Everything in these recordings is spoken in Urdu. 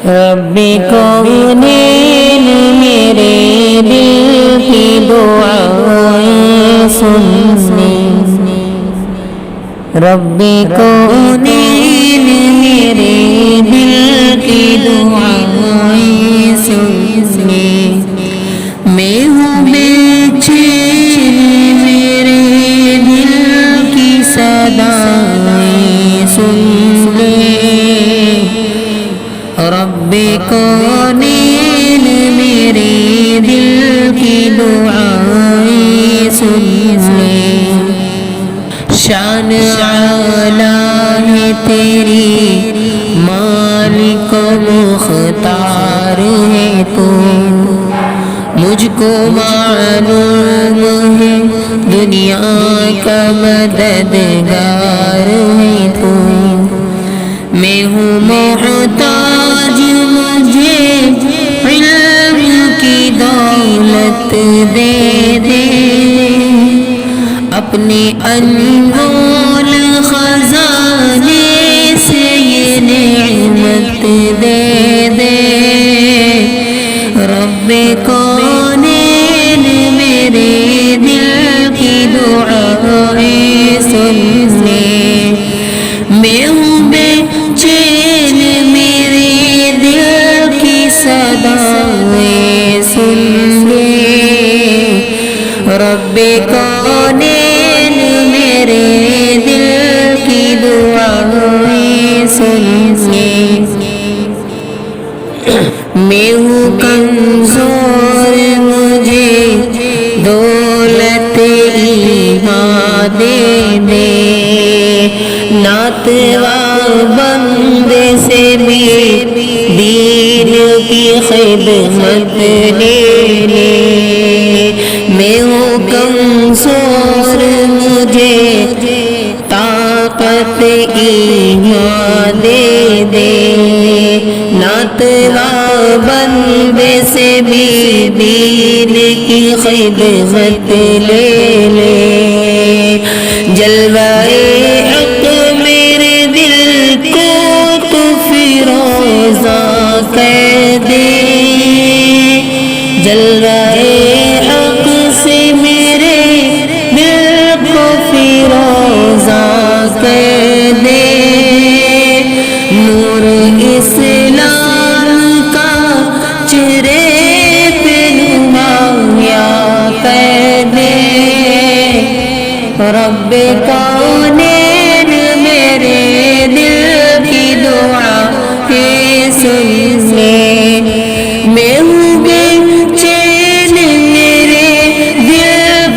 رب کونین میرے دل کی دعائیں سننے، رب کونین میرے دل کی دعائیں سننے، میں ہوں بے چین میرے دل کی صدائیں سن لے، رب کونین میرے دل کی دعائیں سن لے، شان اعلیٰ ہے تیری مالک و مختار ہے تو، مجھ کو معلوم ہے دنیا کا مددگار ہے تو، میں ہوں محتاج مجھے علم کی دولت دے دے، اپنے انمول خزانے سے یہ نعمت دے دے، رب کونین میرے دل کی دعائیں سن لے، میں ہوں بے چین میرے دل کی صدائیں سن لے، رب کونین میرے دل کی دعائیں سن لے، میں ہوں کمزور مجھے دولت ایمان دے دے، ناتوا بندے سے بھی دین کی خدمت لے لے، میں ہوں کمزور مجھے طاقت ایمان دے دے، ناتوا بندے سے بھی دین کی خدمت لے لے، جلوائے حق میرے دل کو تو فیروزہ کر دے، جلوائے حق سے میرے دل کو فیروزہ کر دے، نور اسلام کا چہرے پہ نمایاں کر دے، رب کونین میرے دل کی دعائیں سن لے، میں ہوں بے چین میرے دل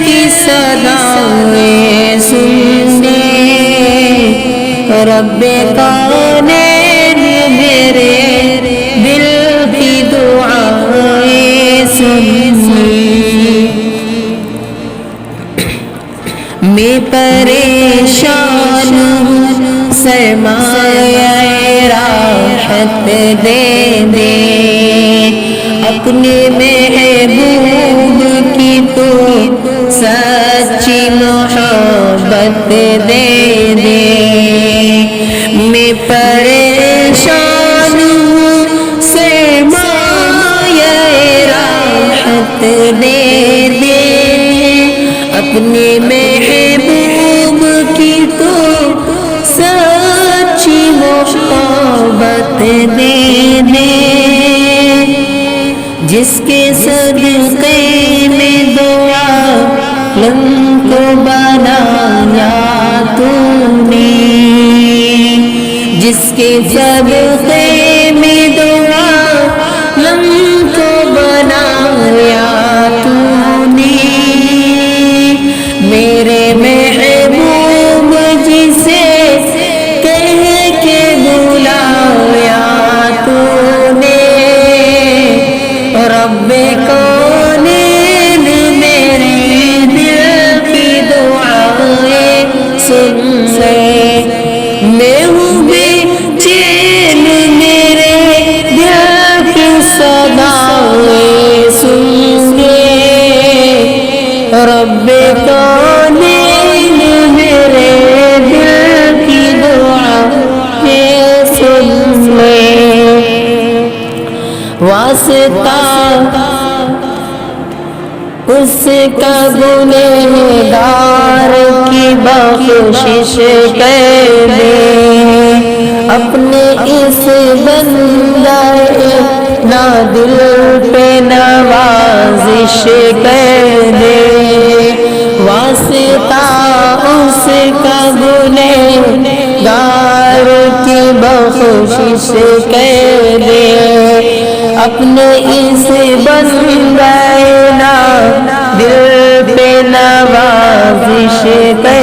کی صدائیں سن لے، رب کونین میرے دل کی دعائیں سن لے، میں پریشان ہوں سرمایہ راحت دے دے، اپنے محبوب کی تو سچی محبت دے دے، میں پریشان ہوں سرمایہ راحت دے دے، اپنے محبوب کی تو سچی محبت دے دے، جس کے صدقے میں دعا لم کو بنایا تو نے، جس کے صدقے میں دعا لم کو بنایا تو نے، میرے محبوب جسے کہہ کے بلایا تو نے، رب کونین میرے دل کی دعائیں سن لے، میں ہوں بے چین میرے دل کی صدائیں سن لے، رب کونین میرے دل کی دعائیں سن لے، واسطہ اس کا گنہگار کی بخشش کر دے اپنے اس بندے نادل پہ نوازش کر دے واسطہ اس کا گنہگار کی بخشش کر دے اپنے اس بندے دل پہ نوازش کر